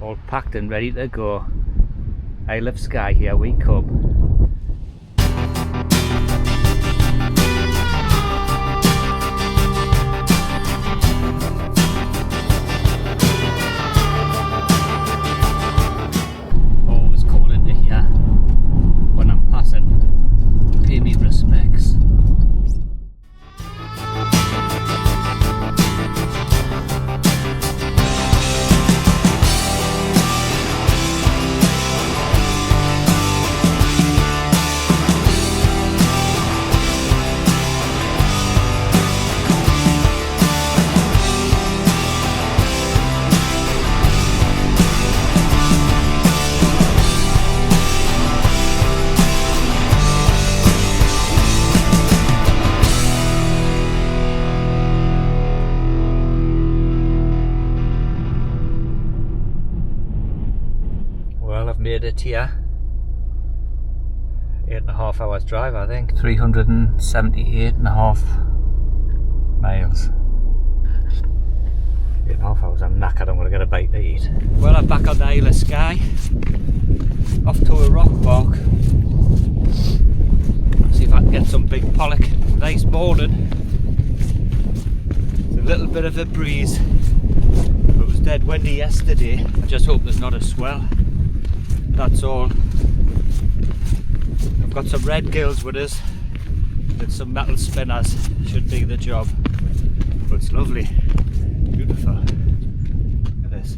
all packed and ready to go. Isle of Skye, here we come. Always call into here when I'm passing. Pay me respects. Made it here. 8.5 hours drive, I think. 378.5 miles. 8.5 hours. I'm knackered. I'm going to get a bite to eat. Well, I'm back on the Isle of Skye. Off to a rock walk. See if I can get some big pollock. Nice morning. It's a little bit of a breeze. It was dead windy yesterday. I just hope there's not a swell. That's all. I've got some red gills with us and some metal spinners. Should be the job. But it's lovely. Beautiful. Look at this.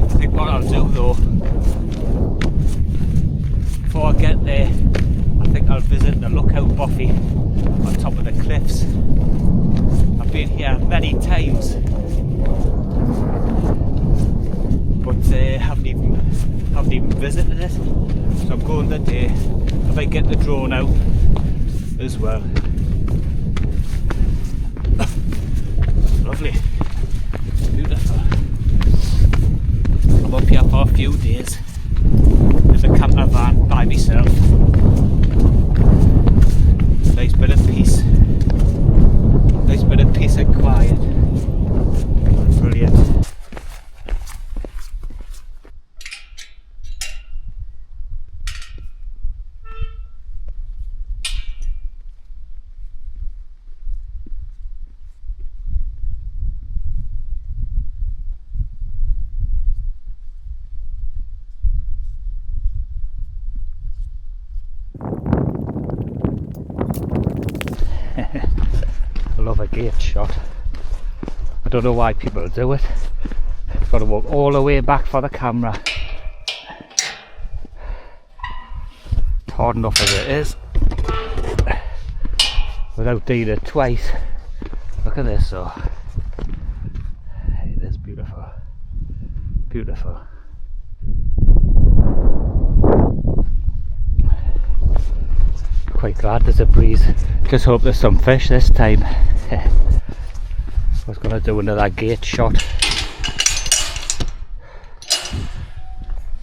I think what I'll do though, before I get there, I think I'll visit the Lookout Bothy on top of the cliffs. I've been here many times, but haven't even visited it. So I'm going today. I might get the drone out as well. Lovely, beautiful. I'm up here for a few days in the camper van by myself. Nice bit of peace. Nice bit of peace and quiet. Brilliant. I love a gate shot. I don't know why people do it. You've got to walk all the way back for the camera. It's hard enough as it is without doing it twice. Look at this though. It is beautiful. Beautiful. Quite glad there's a breeze. Just hope there's some fish this time. I was going to do another gate shot,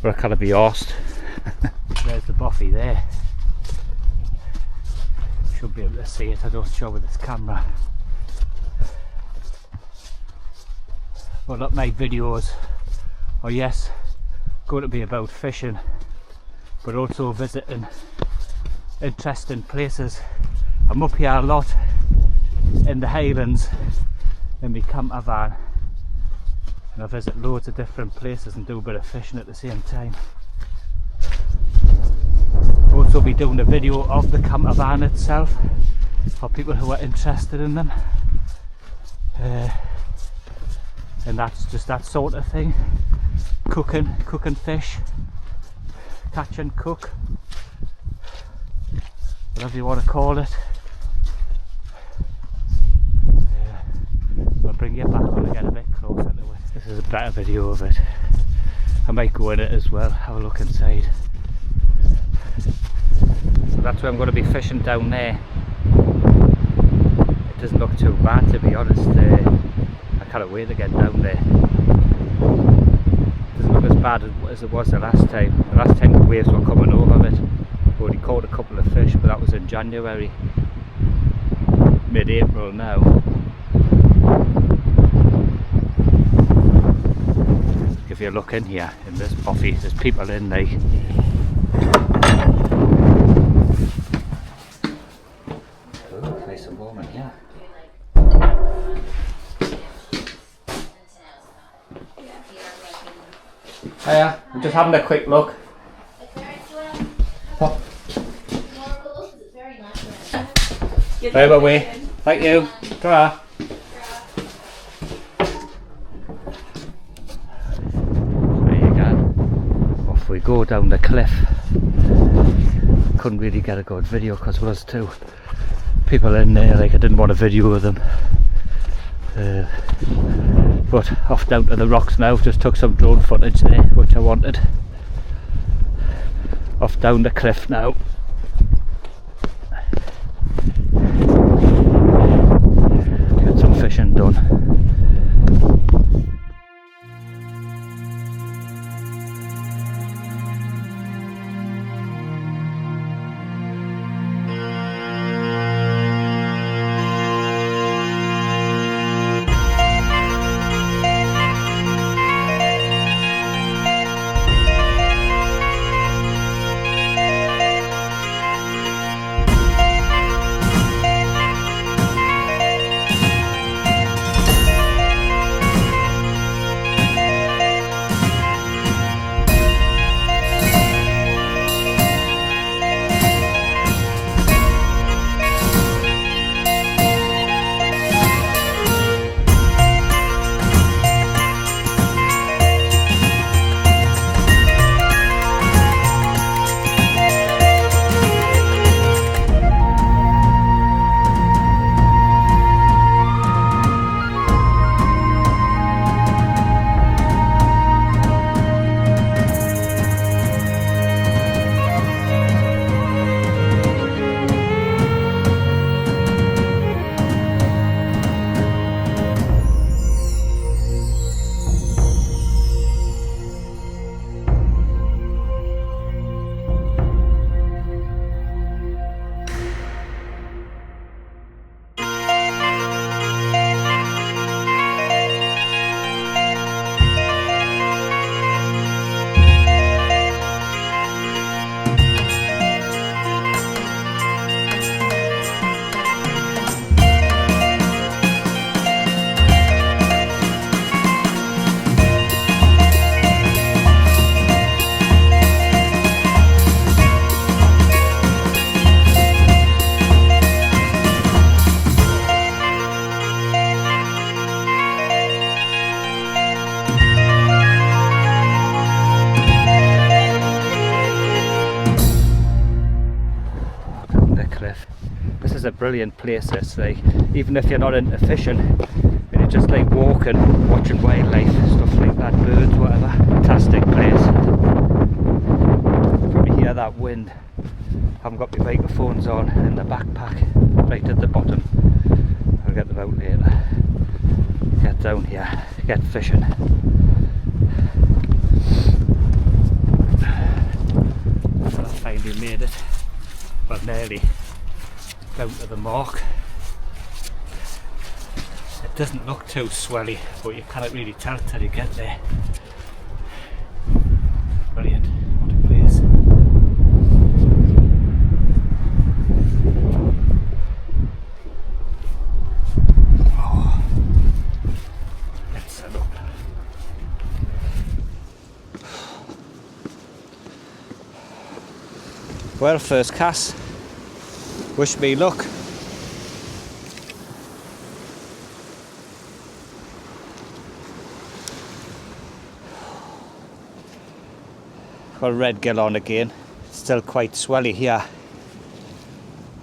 but I can't be arsed. There's the Bothy there. Should be able to see it. I don't show with this camera. Well, look, my videos are yes going to be about fishing, but also visiting interesting places. I'm up here a lot in the Highlands in my camper van, and I visit loads of different places and do a bit of fishing at the same time. Also be doing a video of the camper van itself for people who are interested in them, and that's just that sort of thing. Cooking fish, catch and cook, whatever you want to call it. I'll bring you back when I get a bit closer to it. This is a better video of it. I might go in it as well, have a look inside. So that's where I'm going to be fishing down there. It doesn't look too bad, to be honest. I can't wait to get down there. It doesn't look as bad as it was the last time. The last time the waves were coming over me. caught a couple of fish, but that was in January, mid-April now. If you look in here, in this bothy, there's people in there. Oh, nice and warm in here. Hiya, I'm just having a quick look. Oh. Right away. Thank you. Ta-ra. There you go. Off we go down the cliff. Couldn't really get a good video because there was two people in there, like I didn't want a video of them. But off down to the rocks now, just took some drone footage there which I wanted. Off down the cliff now. Get some fishing done. A brilliant place, this, like, even if you're not into fishing and you're just like walking, watching wildlife, stuff like that, birds, whatever. Fantastic place. You probably hear that wind. I haven't got my microphones on in the backpack right at the bottom. I'll get them out later. Get down here, get fishing. I finally made it, but nearly down to the mark. It doesn't look too swelly, but you cannot really tell till you get there. Brilliant, what a place. Oh, let's set up. Well, first cast. Wish me luck. Got a red gill on again. Still quite swelly here.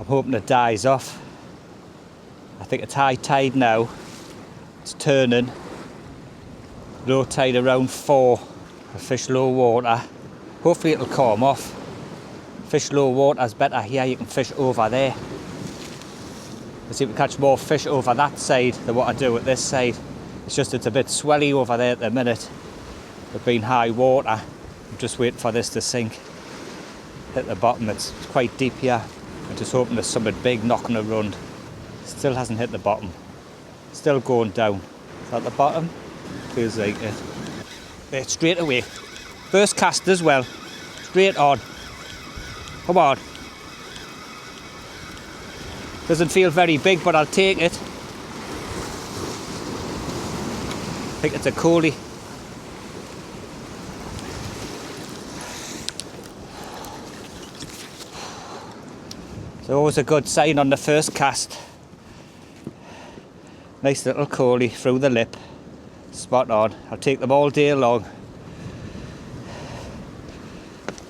I'm hoping it dies off. I think it's high tide now. It's turning. Low tide around 4. I fish low water. Hopefully it'll calm off. Fish low water is better here, you can fish over there. I see we catch more fish over that side than what I do at this side. It's just it's a bit swelly over there at the minute. It's been high water. I'm just waiting for this to sink. hit the bottom. It's quite deep here. I'm just hoping there's something big knocking around. Still hasn't hit the bottom. Still going down. Is that the bottom? Feels like it. There, straight away. First cast as well. Straight on. Come on. Doesn't feel very big, but I'll take it. I think it's a collie. It's always a good sign on the first cast. Nice little collie through the lip. Spot on. I'll take them all day long.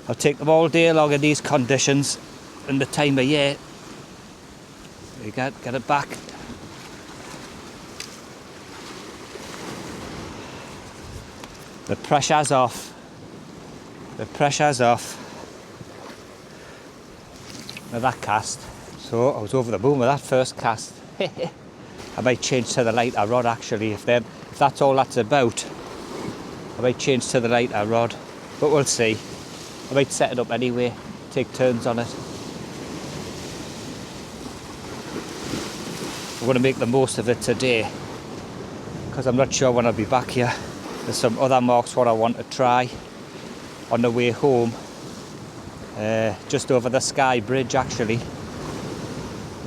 I'll take them all day long in these conditions and the time of year. You get it back. The pressure's off. The pressure's off. Now that cast. So I was over the moon with that first cast. I might change to the lighter rod actually. If that's all that's about, I might change to the lighter rod. But we'll see. I might set it up anyway. Take turns on it. I'm going to make the most of it today because I'm not sure when I'll be back here. There's some other marks what I want to try on the way home. Just over the Sky Bridge actually.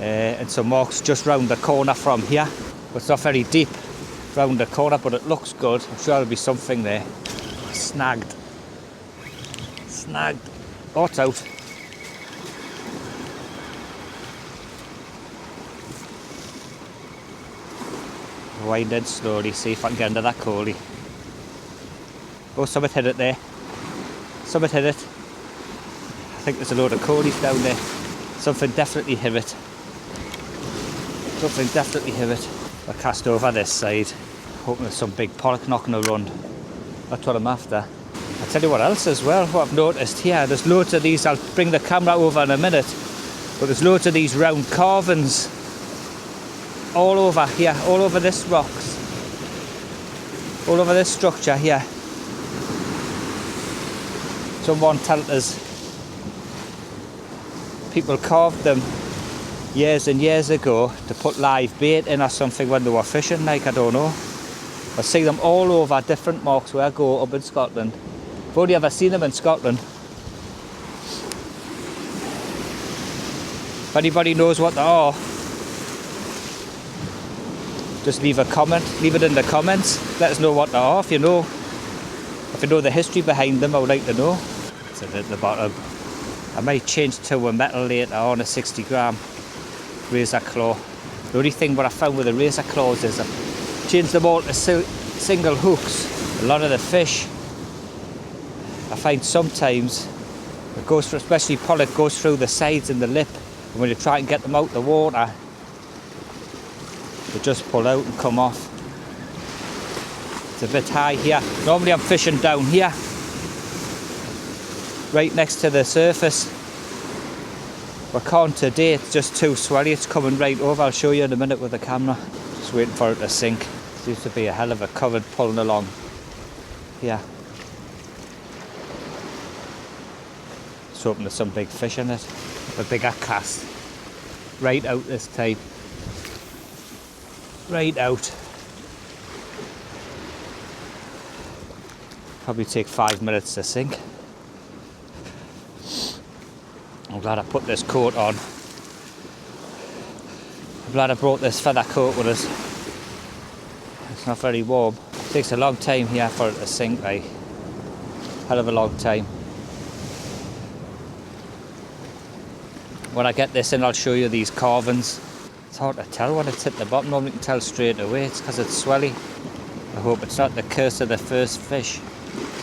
And some marks just round the corner from here. But it's not very deep round the corner, but it looks good. I'm sure there'll be something there. Snagged. Snagged. Oh, it's out. Winding slowly, see if I can get under that collie. Oh, somebody hit it there. Somebody hit it. I think there's a load of collies down there. Something definitely hit it. Something definitely hit it. I cast over this side, hoping there's some big pollock knocking around. That's what I'm after. I'll tell you what else as well, what I've noticed here, there's loads of these, I'll bring the camera over in a minute, but there's loads of these round carvings all over here, all over this rocks, all over this structure here. Someone told us people carved them years and years ago to put live bait in or something when they were fishing, like, I don't know. I see them all over different marks where I go up in Scotland. I've only ever seen them in Scotland. If anybody knows what they are, just leave a comment, leave it in the comments. Let us know what they are. If you know the history behind them, I would like to know. It's at the bottom. I might change to a metal later on, a 60 gram razor claw. The only thing what I found with the razor claws is I've changed them all to single hooks. A lot of the fish, I find sometimes it goes through, especially pollock, goes through the sides and the lip, and when you try and get them out the water, they just pull out and come off. It's a bit high here. Normally I'm fishing down here, right next to the surface. But can't today, it's just too swelly. It's coming right over. I'll show you in a minute with the camera. Just waiting for it to sink. Seems to be a hell of a current pulling along here. Just hoping there's some big fish in it. A bigger cast. Right out this time. Right out. Probably take 5 minutes to sink. I'm glad I put this coat on. I'm glad I brought this feather coat with us. It's not very warm. It takes a long time here for it to sink, like. Hell of a long time. When I get this in, I'll show you these carvings. It's hard to tell when it's hit the bottom. Normally you can tell straight away. It's because it's swelly. I hope it's not the curse of the first fish.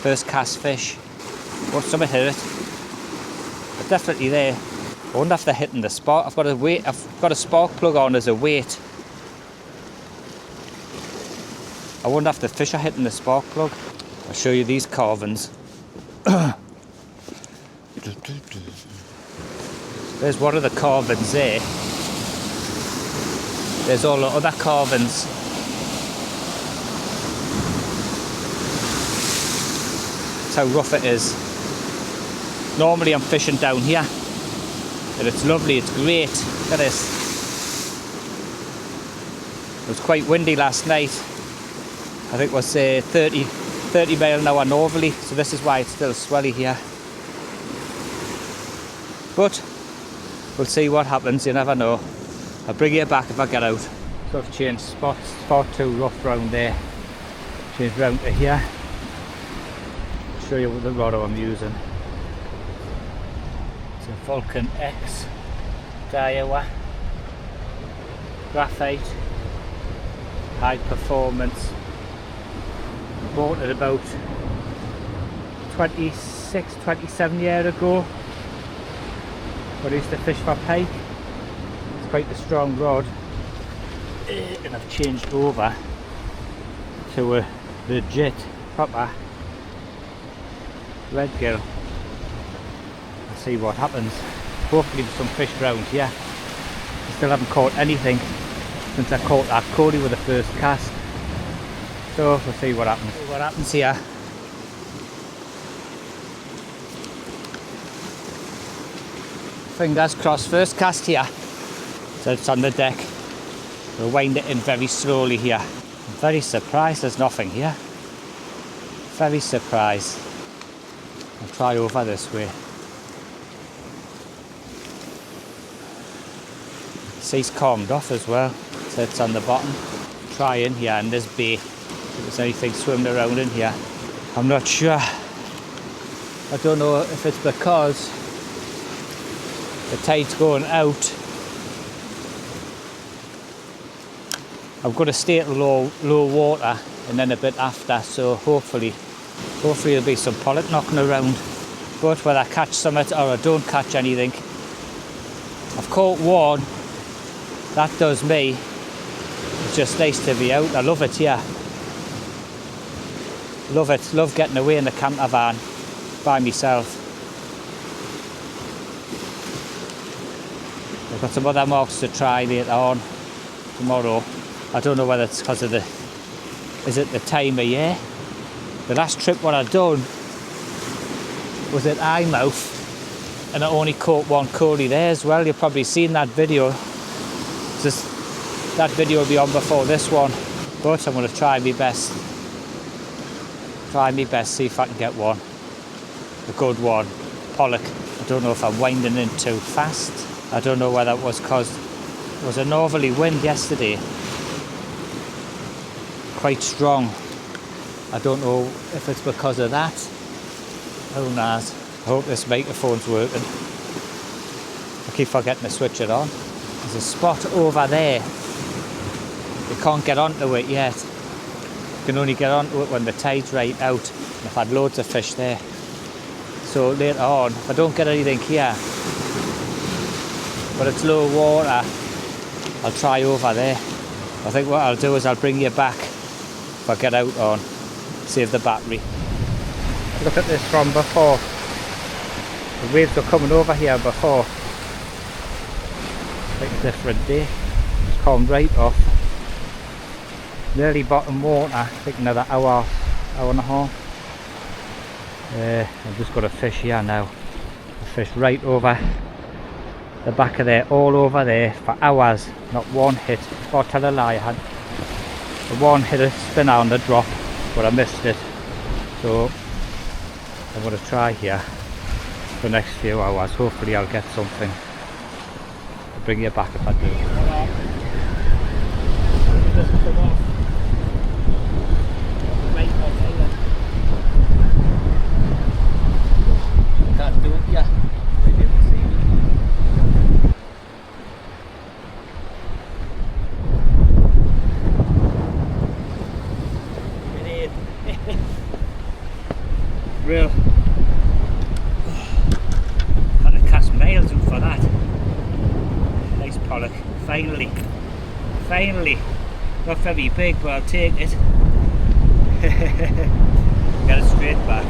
First cast fish. Oh, somebody hit it. They're definitely there. I wonder if they're hitting the spark. I've got a spark plug on as a weight. I wonder if the fish are hitting the spark plug. I'll show you these carvings. There's one of the carvings there. There's all the other carvings. That's how rough it is. Normally I'm fishing down here, and it's lovely, it's great. Look at this. It was quite windy last night. I think it was 30 mile an hour northerly, so this is why it's still swelly here. But we'll see what happens, you never know. I'll bring you back if I get out. So I've changed spots, far too rough round there. Changed round to here. I'll show you what the rod I'm using. It's a Vulcan X Daiwa graphite, high performance. Bought it about 27 years ago when I used to fish for pike. It's quite a strong rod, and I've changed over to a legit proper red gill. We'll see what happens. Hopefully there's some fish around here. I still haven't caught anything since I caught that Cody with the first cast. So we'll see what happens. See what happens here. Fingers crossed, first cast here. So it's on the deck. We'll wind it in very slowly here. I'm very surprised there's nothing here. Very surprised. I'll try over this way. Sea's calmed off as well, so it's on the bottom. Try in here and there's bait. If there's anything swimming around in here. I'm not sure. I don't know if it's because the tide's going out. I've got to stay at low water and then a bit after, so hopefully there'll be some pollock knocking around. But whether I catch something or I don't catch anything, I've caught one. That does me. It's just nice to be out. I love it here. Love it. Love getting away in the camper van by myself. I've got some other marks to try later on tomorrow. I don't know whether it's because of is it the time of year? The last trip what I'd done was at Eyemouth, and I only caught one collie there as well. You've probably seen that video. That video will be on before this one, but I'm going to try my best. See if I can get one, a good one. Pollock. I don't know if I'm winding in too fast. I don't know whether it was because it was a northerly wind yesterday, quite strong. I don't know if it's because of that. Who knows? I hope this microphone's working. I keep forgetting to switch it on. There's a spot over there. You can't get onto it yet. You can only get onto it when the tide's right out. I've had loads of fish there. So later on, if I don't get anything here, but it's low water, I'll try over there. I think what I'll do is I'll bring you back if I get out on, save the battery. Look at this from before. The waves were coming over here before. Like a different day. It's calmed right off. Nearly bottom water. I think another hour and a half. I've just got to fish here now. I fished right over the back of there, all over there for hours. Not one hit. Or tell a lie, I had one hit a spinner on the drop, but I missed it. So I'm going to try here for the next few hours. Hopefully I'll get something. I'll bring you back if I do. Can't do it yet. Real. Had to cast miles out for that. Nice pollock. Finally. Not very big, but I'll take it. Get it straight back.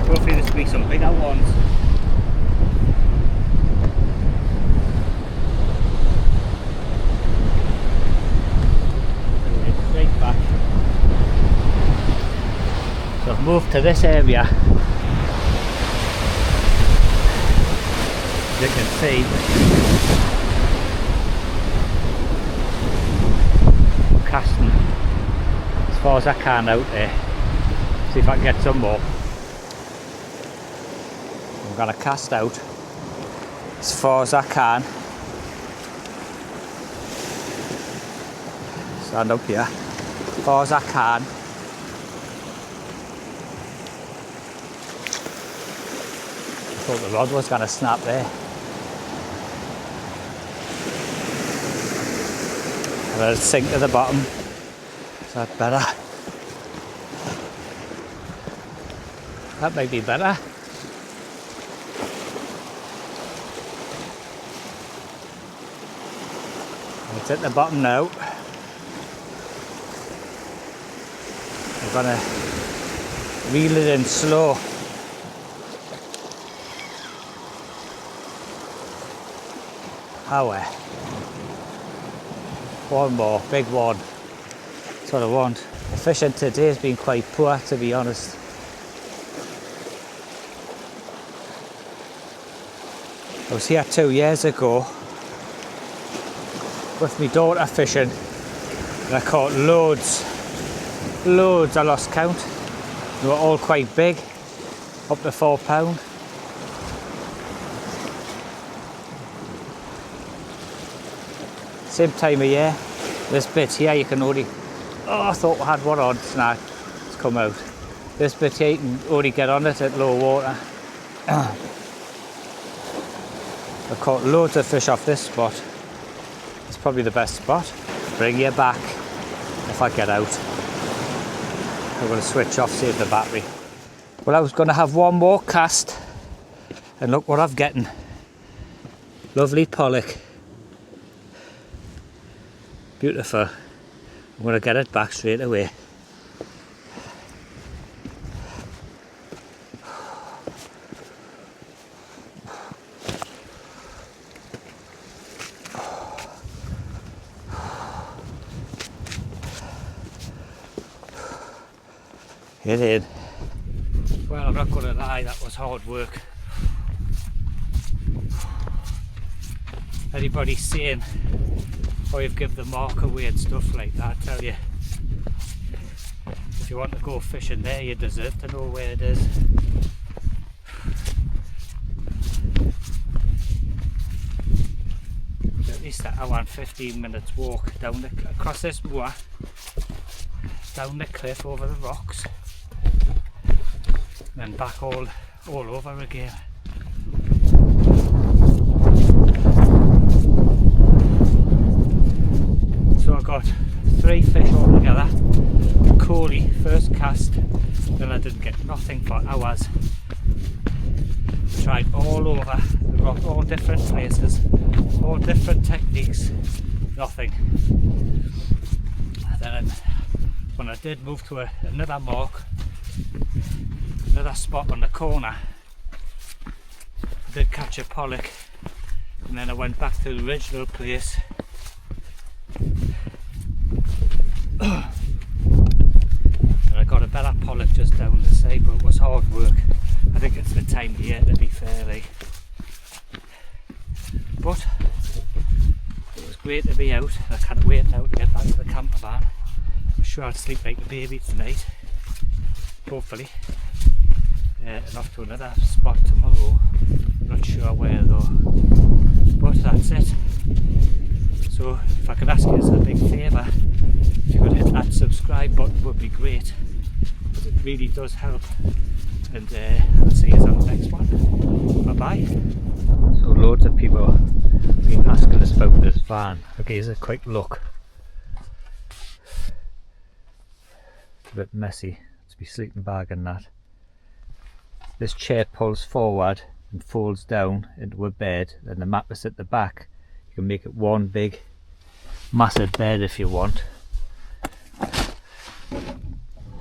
Hopefully there'll be some bigger ones. Straight back. So I've moved to this area. As you can see, I'm casting as far as I can out there. See if I can get some more. I'm going to cast out as far as I can. Stand up here, as far as I can. I thought the rod was going to snap there. And it'll sink to the bottom. Is that better? That might be better. It's at the bottom now. I'm gonna reel it in slow. However, one more, big one. That's what I want. The fishing today has been quite poor, to be honest. I was here 2 years ago with my daughter fishing, and I caught loads. I lost count. They were all quite big, up to £4. Same time of year. This bit here you can only, I thought I had one on, it's come out. This bit here you can only get on it at low water. I caught loads of fish off this spot. It's probably the best spot. Bring you back if I get out. I'm going to switch off, save the battery. Well, I was going to have one more cast, and look what I've gotten. Lovely pollock. Beautiful. I'm going to get it back straight away. Get in. Well, I'm not going to lie, that was hard work. Anybody saying, oh, you've given the mark away and stuff like that, I tell you, if you want to go fishing there, you deserve to know where it is. At least an hour and 15 minutes walk down across this moor, down the cliff over the rocks, and then back all over again. So I got 3 fish altogether. Coley, first cast, then I didn't get nothing for hours. Tried all over the rock, all different places, all different techniques, nothing. And then when I did move to another mark, another spot on the corner, I did catch a pollock, and then I went back to the original place. And I got a better pollock just down the side, but it was hard work. I think it's the time of year, to be fair, like. But it was great to be out. I can't wait now to get back to the camper van. I'm sure I'll sleep like a baby tonight, hopefully. And off to another spot tomorrow. I'm not sure where though, but that's it. So if I could ask you as a big favour, if you could hit that subscribe button, would be great, because it really does help. And I'll see you on the next one. Bye bye. So loads of people have been asking us about this van. Okay, here's a quick look. It's a bit messy. It's be sleeping bag and that. This chair pulls forward and folds down into a bed, and the mattress at the back, you can make it one big massive bed if you want.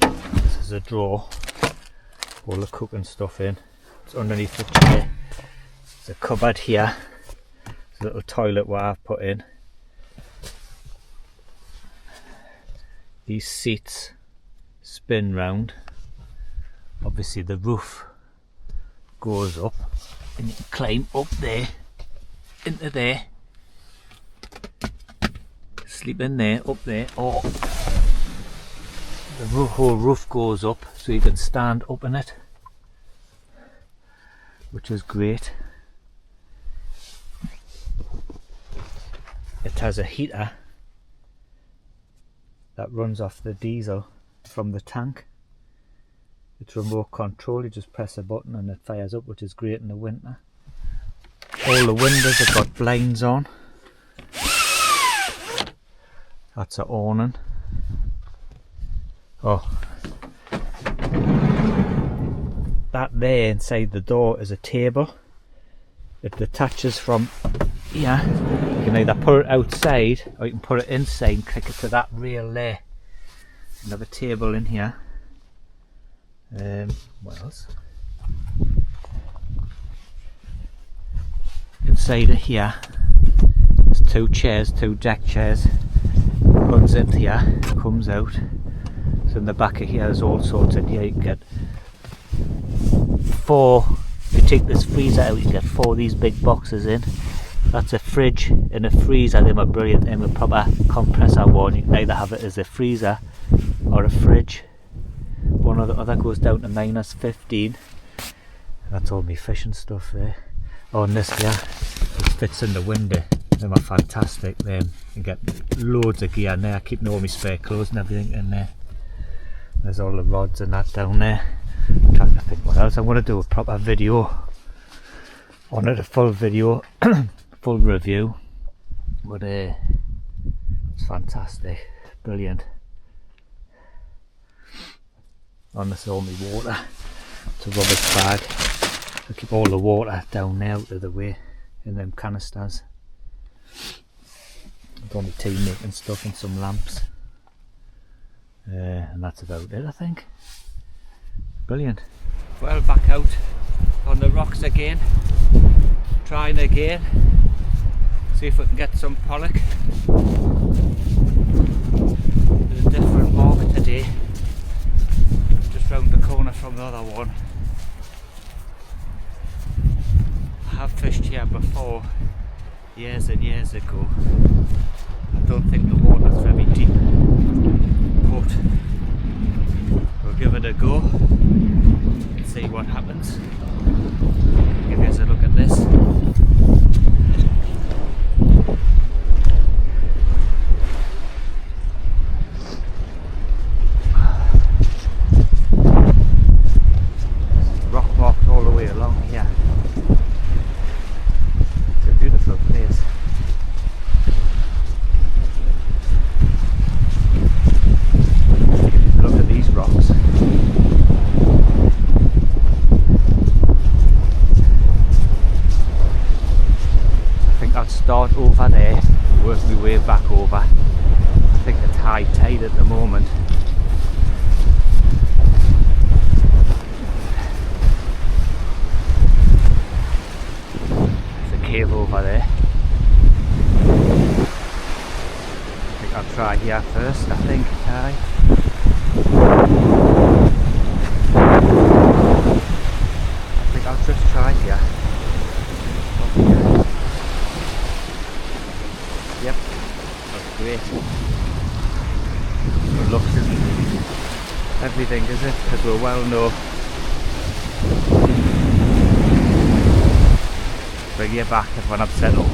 This is a drawer, all the cooking stuff in. It's underneath the chair. There's a cupboard here. There's a little toilet where I've put in. These seats spin round. Obviously the roof goes up and you can climb up there into there. Sleep in there, up there, or the whole roof goes up so you can stand up in it, which is great. It has a heater that runs off the diesel from the tank. It's remote control, you just press a button and it fires up, which is great in the winter. All the windows have got blinds on. That's an awning. Oh, that there inside the door is a table. It detaches from here. You can either put it outside or you can put it inside and click it to that rail there. Another table in here. What else? Inside of here there's two chairs, two deck chairs. Runs in here, comes out. So in the back of here is all sorts in here. You can get four. If you take this freezer out, you can get four of these big boxes in. That's a fridge and a freezer. Them are brilliant. Them are proper compressor one. You can either have it as a freezer or a fridge. One or the other goes down to -15. That's all my fishing stuff there. Oh, and this here, it fits in the window. Them are fantastic. Them you get loads of gear in there. Keeping all my spare clothes and everything in there. There's all the rods and that down there. I'm trying to think what else. I'm going to do a proper video on it, a full video, full review. But it's fantastic, brilliant. On this all my water. It's a rubbish bag. I keep all the water down there out of the way in them canisters. I've got my tea making stuff and some lamps. And that's about it, I think. Brilliant. Well, back out on the rocks again. Trying again. See if we can get some pollock. There's a different market today. Just round the corner from the other one. I have fished here before, years and years ago. I don't think the water's very deep, but we'll give it a go and see what happens. Give you a look at this. Rock marks all the way along here. It's a beautiful place. Look at these rocks. I think I'll start over there, work my way back over. I think it's high tide at the moment. There's a cave over there. I think I'll try here first, I think. Aye. I think I'll just try here. Yep, that's great. Good luck isn't everything, is it? Because we're well know. Bring you back when I've settled.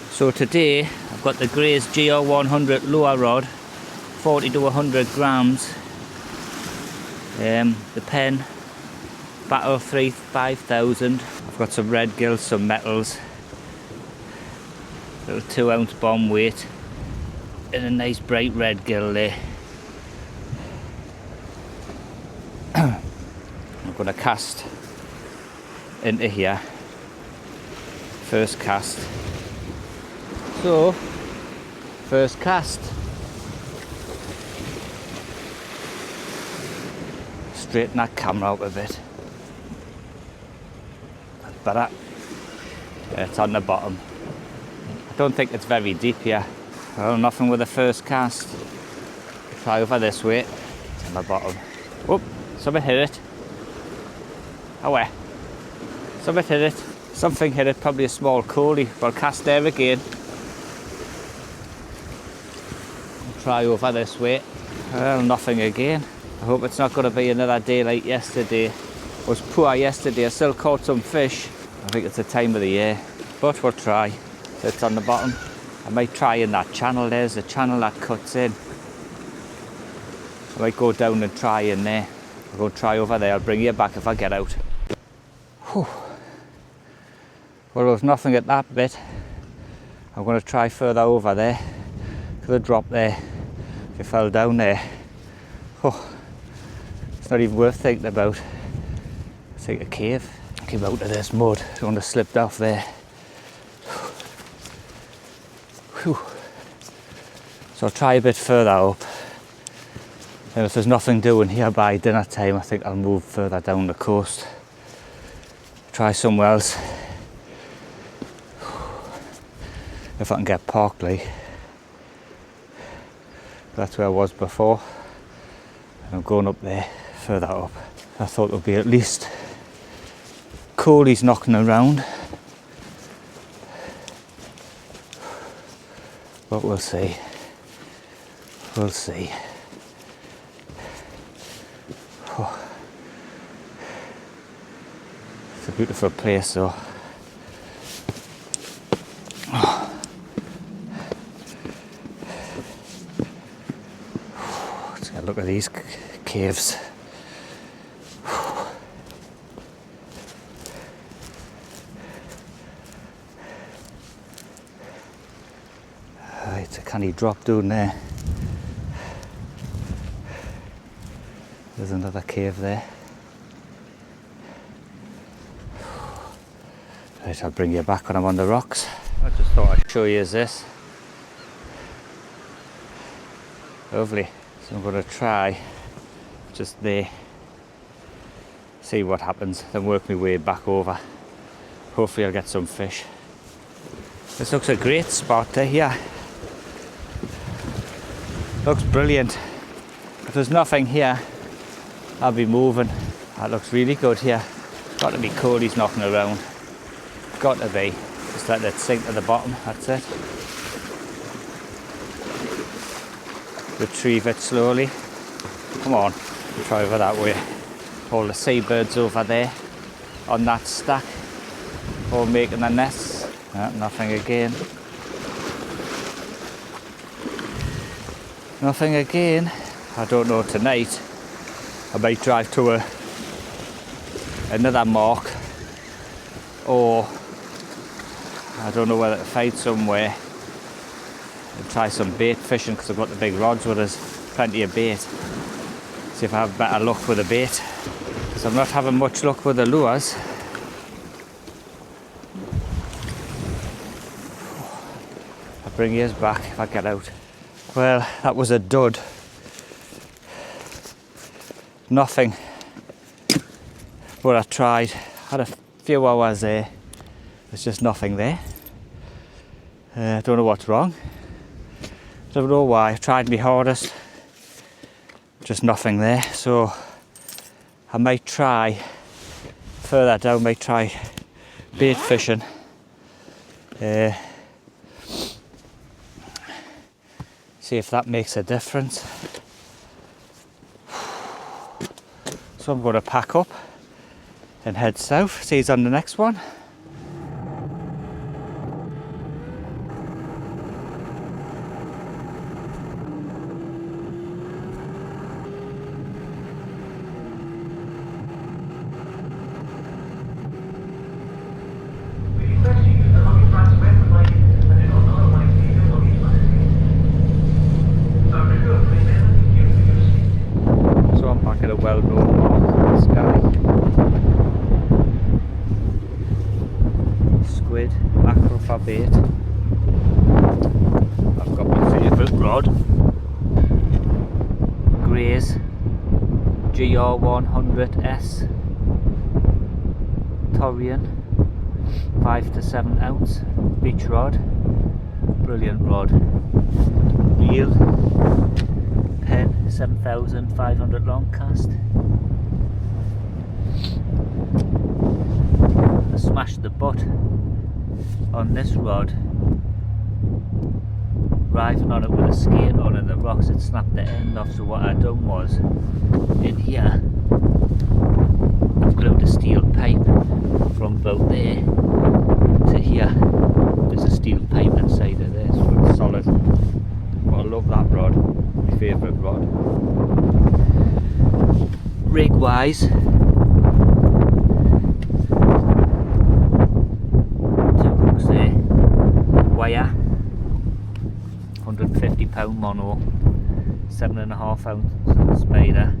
So today I've got the Gray's GR100 lure rod, 40 to 100 grams. The pen, Battle 3 5000. I've got some red gills, some metals, little 2-ounce bomb weight, and a nice bright red gill there. I'm going to cast into here. First cast. So, first cast. Straighten that camera out a bit. That's better. Yeah, it's on the bottom. I don't think it's very deep here. Well, nothing with the first cast. Try over this way. It's on the bottom. Oh, somebody hit it. Away. Somebody hit it. Something hit it, probably a small coley. I'll cast there again. I'll try over this way. Well, nothing again. I hope it's not going to be another day like yesterday. It was poor yesterday. I still caught some fish. I think it's the time of the year, but we'll try. So it's on the bottom. I might try in that channel. There's a channel that cuts in. I might go down and try in there. I'll go try over there. I'll bring you back if I get out. Whew. Well, there was nothing at that bit. I'm going to try further over there. Could have dropped there if it fell down there. Oh, it's not even worth thinking about. It's like a cave. I came out of this mud. I don't want to slip off there. Whew. So I'll try a bit further up. And if there's nothing doing here by dinner time, I think I'll move further down the coast. Try somewhere else. If I can get parked, like. That's where I was before. And I'm going up there, further up. I thought there'd be at least coalies knocking around. But we'll see. We'll see. Oh. It's a beautiful place though. Oh. Let's get a look at these caves. It's a canny drop down there. There's another cave there. Right, I'll bring you back when I'm on the rocks. I just thought I'd show you this. Lovely. So I'm going to try just there. See what happens, then work my way back over. Hopefully I'll get some fish. This looks a great spot here. Looks brilliant. If there's nothing here, I'll be moving. That looks really good here. Got to be coalies knocking around. Got to be. Just let it sink to the bottom, that's it. Retrieve it slowly. Come on, try over that way. All the seabirds over there on that stack, all making their nests. Nothing again. Nothing again. I don't know tonight. I might drive to another mark, or I don't know whether to find somewhere and try some bait fishing because I've got the big rods with us, plenty of bait. See if I have better luck with the bait, because I'm not having much luck with the lures. I'll bring yours back if I get out. Well, that was a dud. Nothing. But I tried. Had a few hours there. There's just nothing there. I don't know what's wrong. Don't know why. I tried my hardest. Just nothing there. So I might try further down. Might try bait fishing. See if that makes a difference. So I'm going to pack up and head south. See you on the next one. Bait. I've got my favourite rod, Gray's GR100S Torian 5 to 7 ounce beach rod. Brilliant rod. Reel, pen 7500 long cast. I smashed the butt on this rod, driving on it with a skate on and the rocks had snapped the end off. So what I done was, in here I've glued a steel pipe from about there to here. There's a steel pipe inside of there, so it's solid. But I love that rod, my favourite rod. Rig wise, 2 hooks there, wire, £150 mono, 7.5 ounce spider.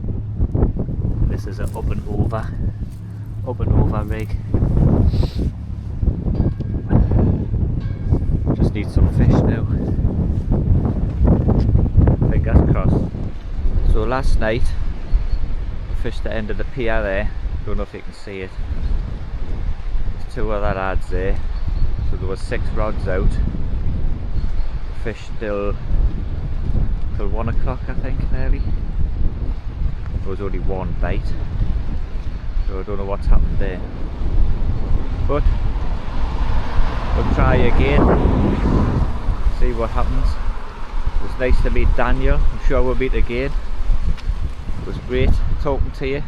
This is an up and over rig. Just need some fish now. Fingers crossed. So last night I fished the end of the pier there. Don't know if you can see it. There's 2 other lads there. So there was 6 rods out. Fished till 1 o'clock I think nearly. There was only 1 bite. So I don't know what's happened there. But we'll try again. See what happens. It was nice to meet Daniel. I'm sure we'll meet again. It was great talking to you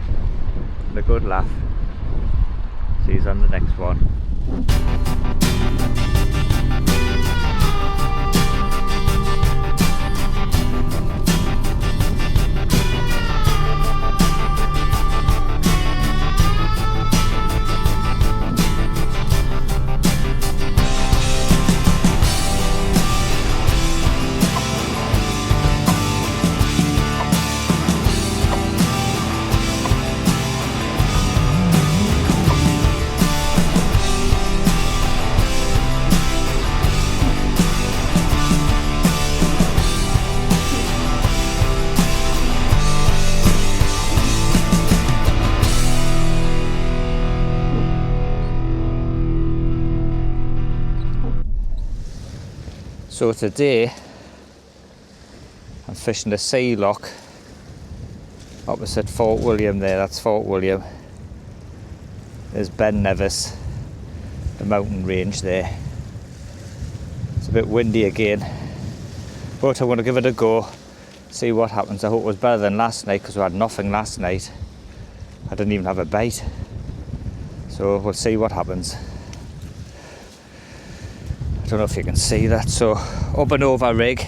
and a good laugh. See you on the next one. So today I'm fishing the sea lock opposite Fort William there. That's Fort William. There's Ben Nevis, the mountain range there. It's a bit windy again, but I want to give it a go, see what happens. I hope it was better than last night because we had nothing last night. I didn't even have a bite, so we'll see what happens. I don't know if you can see that. So up and over rig,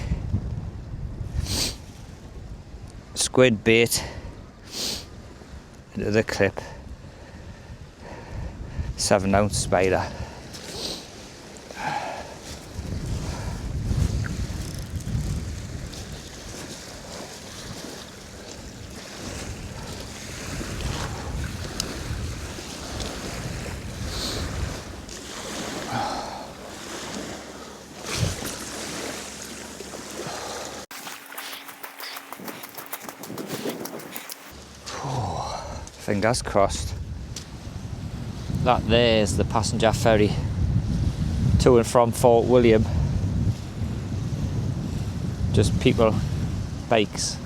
squid bait into the clip, 7 ounce spider. Fingers crossed. That there is the passenger ferry to and from Fort William. Just people, bikes.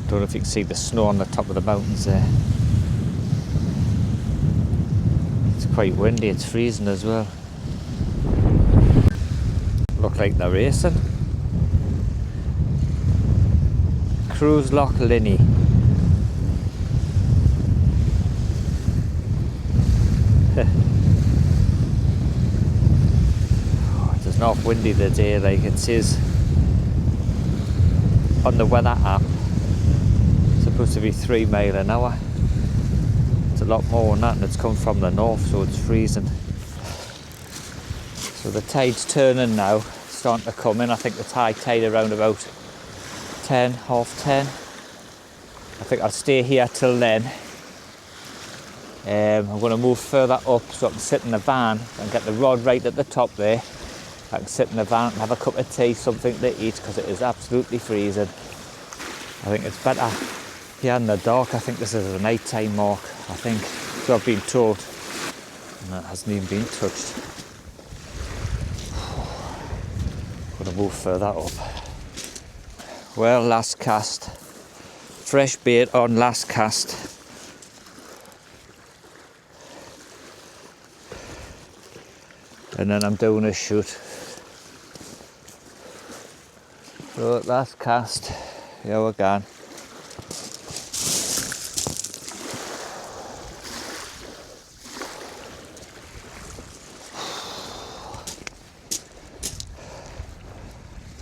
Don't know if you can see the snow on the top of the mountains there. It's quite windy, it's freezing as well. Look like they're racing. Cruise Loch Linney. It's not windy today, like it says on the weather app. It's supposed to be 3 miles an hour. It's a lot more than that, and it's come from the north, so it's freezing. So the tide's turning now, it's starting to come in. I think the tide around about 10, half 10. I think I'll stay here till then. I'm going to move further up so I can sit in the van and get the rod right at the top there. I can sit in the van and have a cup of tea, something to eat, because it is absolutely freezing. I think it's better here in the dark. I think this is a night time mark, I think, so I've been told, and that hasn't even been touched. Going to move further up. Well, last cast, fresh bait on last cast. and then I'm doing a shoot. So last cast, here we go.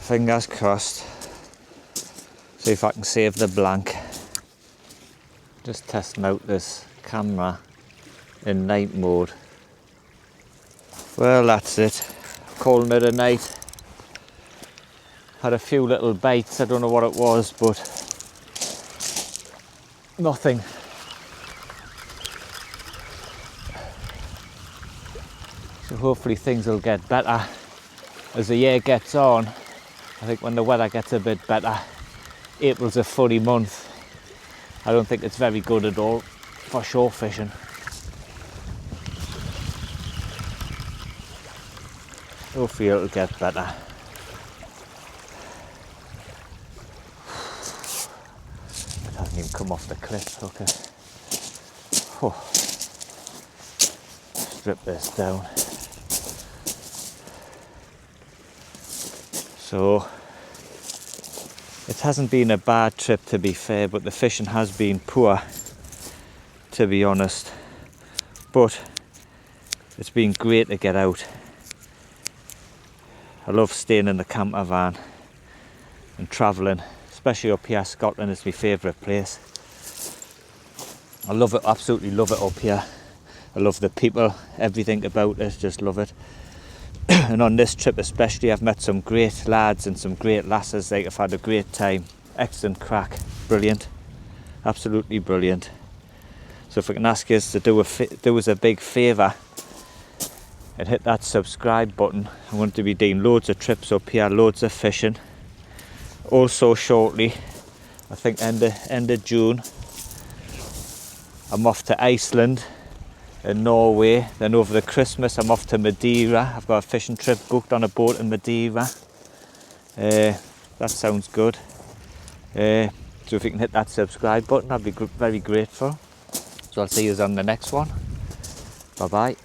Fingers crossed. See if I can save the blank. Just testing out this camera in night mode. Well, that's it. Calling it a night. Had a few little bites, I don't know what it was, but nothing. So hopefully things will get better as the year gets on. I think when the weather gets a bit better, April's a funny month. I don't think it's very good at all for shore fishing. Hopefully it'll get better. It hasn't even come off the cliff, look at. Oh. Strip this down. So it hasn't been a bad trip, to be fair, but the fishing has been poor, to be honest. But it's been great to get out. I love staying in the camper van and travelling, especially up here. Scotland is my favourite place. I love it, absolutely love it up here. I love the people, everything about it, just love it. And on this trip especially, I've met some great lads and some great lasses. Like, I've had a great time. Excellent crack, brilliant, absolutely brilliant. So if I can ask you to do us a big favour and hit that subscribe button. I'm going to be doing loads of trips up here, loads of fishing. Also shortly, I think end of June, I'm off to Iceland and Norway. Then over the Christmas I'm off to Madeira. I've got a fishing trip booked on a boat in Madeira. That sounds good. So if you can hit that subscribe button, I'd be very grateful. So I'll see you on the next one. Bye bye.